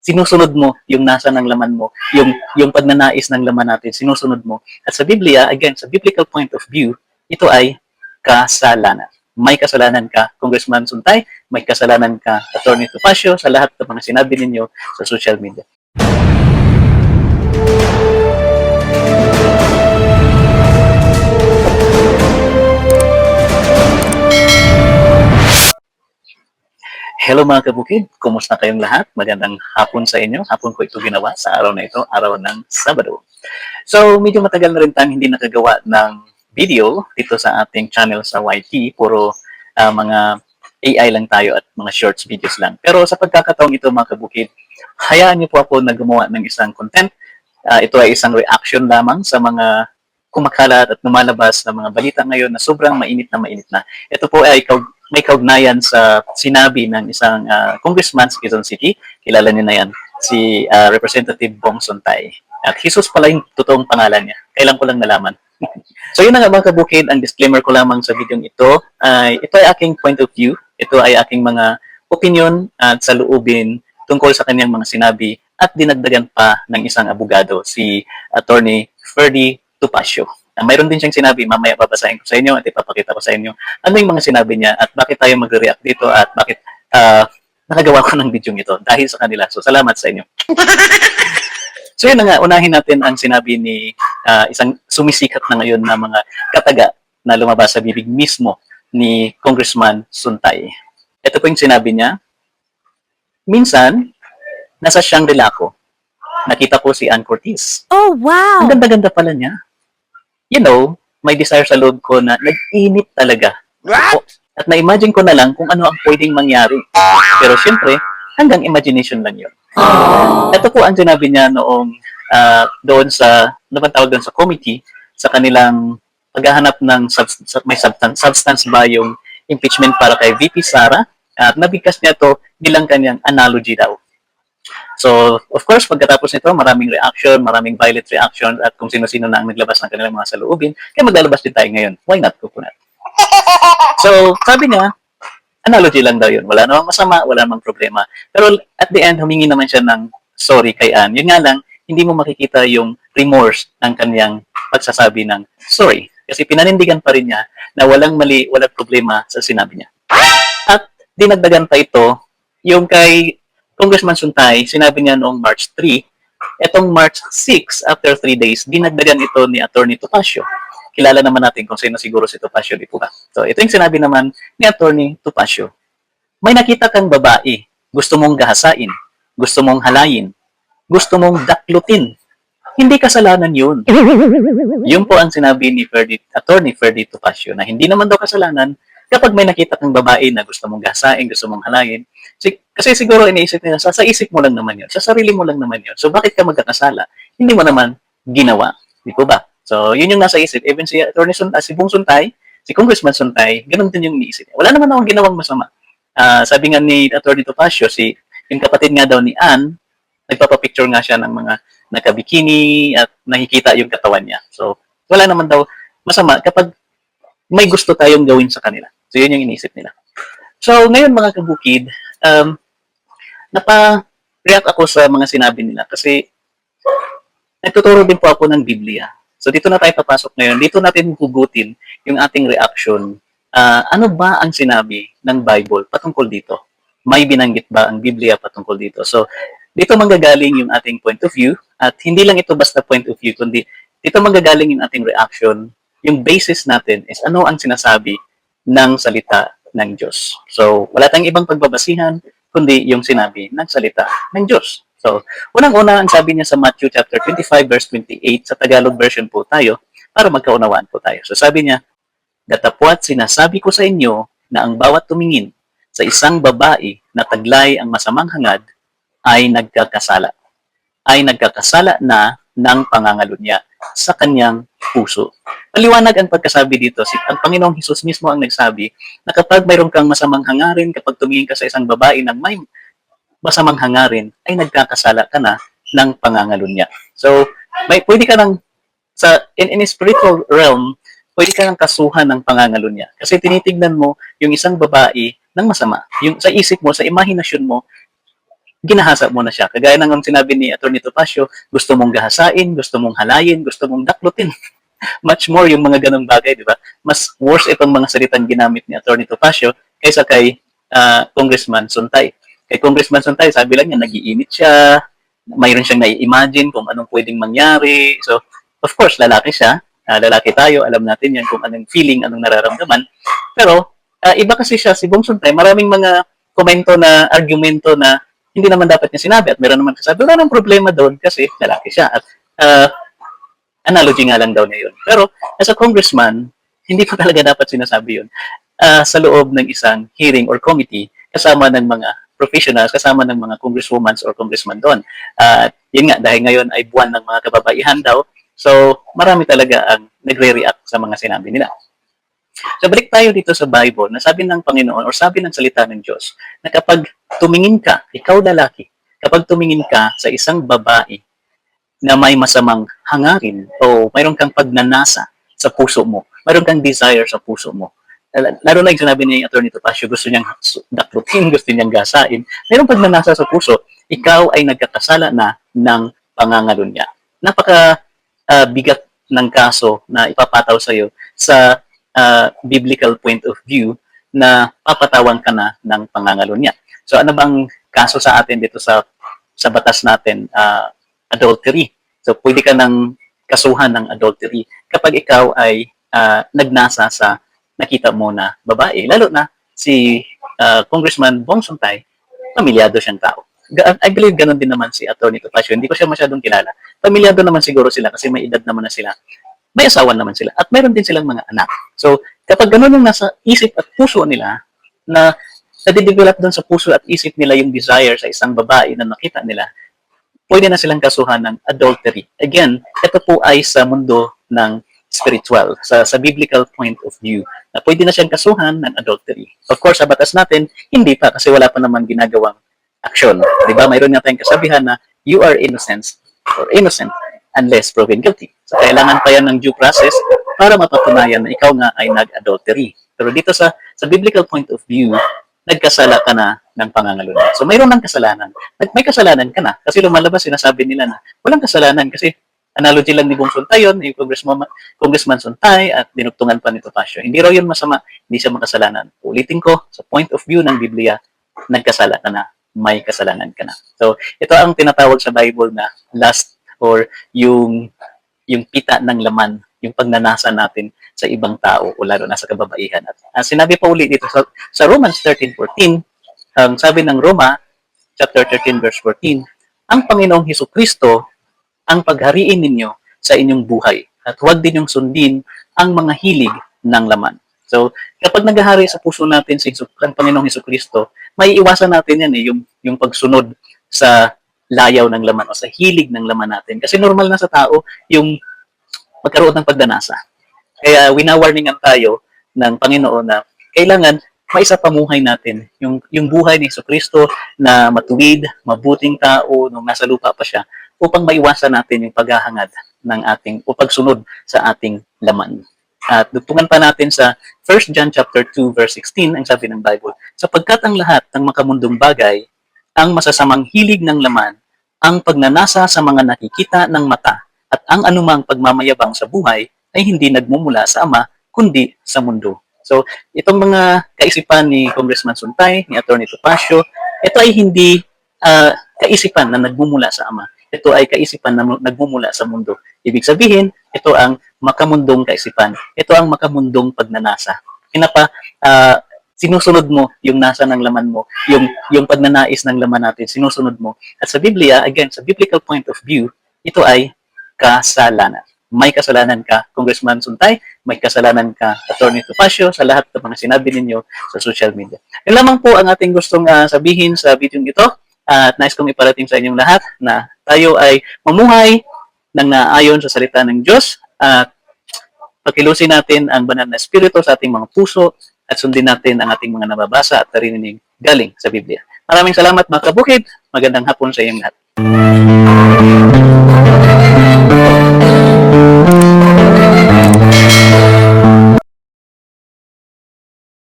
sinusunod mo yung nasa ng laman mo, yung pagnanais ng laman natin, sinusunod mo. At sa Biblia, again, sa biblical point of view, ito ay kasalanan. May kasalanan ka, Congressman Suntay, may kasalanan ka, Attorney Topacio, sa lahat ng mga sinabi ninyo sa social media. Hello mga kabukid, kumusta kayong lahat? Magandang hapon sa inyo. Hapon ko ito ginawa sa araw na ito, araw ng Sabado. So, medyo matagal na rin tayong hindi nakagawa ng video dito sa ating channel sa YT. Puro mga AI lang tayo at mga shorts videos lang. Pero sa pagkakataong ito mga kabukid, hayaan niyo po ako na gumawa ng isang content. Ito ay isang reaction lamang sa mga kumakalat at lumalabas na mga balita ngayon na sobrang mainit na. Ito po ay may kaugnayan sa sinabi ng isang congressman sa Quezon City. Kilala niyo na yan, si Representative Bong Sontay. At Jesus pala yung totoong pangalan niya. Kailan ko lang nalaman. So yun na nga mga kabukid, ang disclaimer ko lamang sa video ito ay aking point of view. Ito ay aking mga opinion at saloobin tungkol sa kanyang mga sinabi at dinagdagan pa ng isang abogado, si Attorney Ferdy Topacio. Mayroon din siyang sinabi, mamaya babasahin ko sa inyo at ipapakita ko sa inyo ano yung mga sinabi niya at bakit tayo magre-react dito at bakit nakagawa ko ng video ito dahil sa kanila. So, salamat sa inyo. So, yun na nga, unahin natin ang sinabi ni isang sumisikat na ngayon na mga kataga na lumabas sa bibig mismo ni Congressman Suntay. Ito po yung sinabi niya. Minsan, nasa Shangri-La ko, nakita ko si Ann Curtis. Oh, wow! Ang ganda-ganda pala niya. You know, may desire sa loob ko na nag-init talaga. What? At na-imagine ko na lang kung ano ang pwedeng mangyari. Pero syempre, hanggang imagination lang yun. Ito po ang sinabi niya noong doon sa, tawag doon sa committee, sa kanilang paghahanap ng substance ba yung impeachment para kay VP Sara. At nabigkas niya to bilang kanyang analogy daw. So, of course, pagkatapos nito, maraming reaction, maraming violent reaction, at kung sino-sino na ang naglabas ng kanilang mga saloobin, kaya maglalabas din tayo ngayon. Why not, Coconut? So, sabi niya, analogy lang daw yun. Wala namang masama, wala namang problema. Pero at the end, humingi naman siya ng sorry kay Ann. Yun nga lang, hindi mo makikita yung remorse ng kanyang pagsasabi ng sorry. Kasi pinanindigan pa rin niya na walang mali, walang problema sa sinabi niya. At dinagdagan pa ito, yung kay Congressman Suntay, sinabi niya noong March 3, etong March 6, after 3 days, dinagdagan ito ni Attorney Topacio. Kilala naman natin kung sino siguro si Topacio, di po ba? So, ito yung sinabi naman ni Attorney Topacio. May nakita kang babae, gusto mong gahasain, gusto mong halayin, gusto mong daklutin. Hindi kasalanan yun. Yun po ang sinabi ni Attorney Ferdy Topacio na hindi naman daw kasalanan kapag may nakita kang babae na gusto mong gahasain, gusto mong halayin. Kasi siguro iniisip nila, sa isip mo lang naman yun, sa sarili mo lang naman yun. So bakit ka magkakasala? Hindi mo naman ginawa. Di po ba? So yun yung nasa isip. Even si Attorney si Bong Suntay, si Congressman Suntay, ganun din yung iniisip niya. Wala naman akong ginawang masama. Sabi nga ni Attorney Topacio, yung kapatid nga daw ni Ann, nagpapapicture nga siya ng mga nakabikini at nakikita yung katawan niya. So wala naman daw masama kapag may gusto tayong gawin sa kanila. So yun yung iniisip nila. So ngayon mga kabukid, napa-react ako sa mga sinabi nila kasi nagtuturo din po ako ng Biblia. So dito na tayo papasok ngayon. Dito natin hugutin yung ating reaction. Ano ba ang sinabi ng Bible patungkol dito? May binanggit ba ang Biblia patungkol dito? So dito manggagaling yung ating point of view at hindi lang ito basta point of view kundi dito manggagaling yung ating reaction. Yung basis natin is ano ang sinasabi ng salita ng Diyos. So, wala tayong ibang pagbabasihan, kundi yung sinabi ng salita ng Diyos. So, unang-una, ang sabi niya sa Matthew chapter 25, verse 28, sa Tagalog version po tayo, para magkaunawaan po tayo. So, sabi niya, datapwat sinasabi ko sa inyo na ang bawat tumingin sa isang babae na taglay ang masamang hangad ay nagkakasala. Ay nagkakasala na ng pangangalunya sa kanyang puso. Maliwanag ang pagkasabi dito. Ang Panginoong Hesus mismo ang nagsabi na kapag mayroon kang masamang hangarin, kapag tumingin ka sa isang babae na may masamang hangarin, ay nagkakasala ka na ng pangangalunya. So, pwede ka nang, in a spiritual realm, pwede ka nang kasuhan ng pangangalunya. Kasi tinitignan mo yung isang babae ng masama. Yung sa isip mo, sa imahinasyon mo, ginahasa mo na siya. Kagaya ng ang sinabi ni Atty. Topacio, gusto mong gahasain, gusto mong halayin, gusto mong daklutin. Much more yung mga ganong bagay, di ba? Mas worse itong mga salitang ginamit ni Atty. Topacio kaysa kay Congressman Suntay. Kay Congressman Suntay, sabi lang niya, nag-iinit siya, mayroon siyang nai-imagine kung anong pwedeng mangyari. So, of course, lalaki siya, lalaki tayo, alam natin yan kung anong feeling, anong nararamdaman. Pero, iba kasi siya, si Bong Suntay, maraming mga komento na, argumento na hindi naman dapat niya sinabi at meron naman kasabi, wala nang problema doon kasi lalaki siya. At analogy nga lang daw niya yun. Pero as a congressman, hindi ko talaga dapat sinasabi yun. Sa loob ng isang hearing or committee, kasama ng mga professionals, kasama ng mga congresswoman or congressman doon. Yun nga, dahil ngayon ay buwan ng mga kababaihan daw, so marami talaga ang nagre-react sa mga sinabi nila. So balik tayo dito sa Bible na sabi ng Panginoon or sabi ng salita ng Diyos na kapag tumingin ka, ikaw lalaki, kapag tumingin ka sa isang babae na may masamang hangarin o mayroon kang pagnanasa sa puso mo, mayroon kang desire sa puso mo, lalo na yung sinabi ni Atty. Topacio, gusto niyang daklutin, gusto niyang gasain, mayroong pagnanasa sa puso, ikaw ay nagkakasala na ng pangangalunya. Napaka bigat ng kaso na ipapataw sa iyo sa biblical point of view na papatawan ka na ng pangangalunya. So ano bang kaso sa atin dito sa batas natin? Adultery. So pwede ka nang kasuhan ng adultery kapag ikaw ay nagnasa sa nakita mo na babae. Lalo na si Congressman Bong Suntay, pamilyado siyang tao. I believe ganun din naman si Atty. Topacio. Hindi ko siya masyadong kilala. Pamilyado naman siguro sila kasi may edad naman na sila. May asawa naman sila at mayroon din silang mga anak. So, kapag ganun yung nasa isip at puso nila na nadidevelop doon sa puso at isip nila yung desire sa isang babae na nakita nila, pwede na silang kasuhan ng adultery. Again, ito po ay sa mundo ng spiritual, sa biblical point of view, na pwede na siyang kasuhan ng adultery. Of course, sa batas natin, hindi pa kasi wala pa naman ginagawang aksyon. Diba? Mayroon nga tayong kasabihan na you are innocent or innocent unless proven guilty. So, kailangan pa yan ng due process para mapatunayan na ikaw nga ay nag-adultery. Pero dito sa biblical point of view, nagkasala ka na ng pangangalunya. So, mayroon ng kasalanan. May kasalanan ka na. Kasi lumalabas, sinasabi nila na walang kasalanan kasi analogy lang ni Bong Suntay yun, ni Congressman Suntay at dinugtungan pa ni Topacio. Hindi raw yun masama, hindi siya makasalanan. Ulitin ko, sa point of view ng Biblia, nagkasala ka na. May kasalanan ka na. So, ito ang tinatawag sa Bible na lust or yung pita ng laman, yung pagnanasa natin sa ibang tao o lalo na sa kababaihan. At sinabi pa uli dito sa Romans 13:14, ang sabi ng Roma, chapter 13, verse 14, ang Panginoong Hesukristo ang paghariin ninyo sa inyong buhay at huwag din yung sundin ang mga hilig ng laman. So, kapag naghahari sa puso natin si ang Panginoong Hesukristo, may iwasan natin yan yung pagsunod sa layaw ng laman o sa hilig ng laman natin. Kasi normal na sa tao yung magkaroon ng pagdanasa. Kaya winawarningan tayo ng Panginoon na kailangan maisapamuhay natin yung buhay ni Jesucristo na matuwid, mabuting tao nung nasa lupa pa siya upang maiwasan natin yung paghahangad ng ating o pagsunod sa ating laman. At dugtungan pa natin sa 1 John chapter 2 verse 16 ang sabi ng Bible, sapagkat ang lahat ng makamundong bagay, ang masasamang hilig ng laman, ang pagnanasa sa mga nakikita ng mata, at ang anumang pagmamayabang sa buhay ay hindi nagmumula sa Ama, kundi sa mundo. So, itong mga kaisipan ni Congressman Suntay, ni Atty. Topacio, ito ay hindi kaisipan na nagmumula sa Ama. Ito ay kaisipan na nagmumula sa mundo. Ibig sabihin, ito ang makamundong kaisipan. Ito ang makamundong pagnanasa. Sinusunod mo yung nasa ng laman mo, yung pagnanais ng laman natin, sinusunod mo. At sa Biblia, again, sa biblical point of view, ito ay kasalanan. May kasalanan ka, Congressman Suntay, may kasalanan ka, Atty. Topacio, sa lahat ng mga sinabi ninyo sa social media. Yan lamang po ang ating gustong sabihin sa video ito. At nais kong iparating sa inyong lahat na tayo ay mamuhay ng naayon sa salita ng Diyos at pakilusin natin ang banal na espiritu sa ating mga puso at sundin natin ang ating mga nababasa at narinig galing sa Biblia. Maraming salamat mga kabukid. Magandang hapon sa inyong lahat.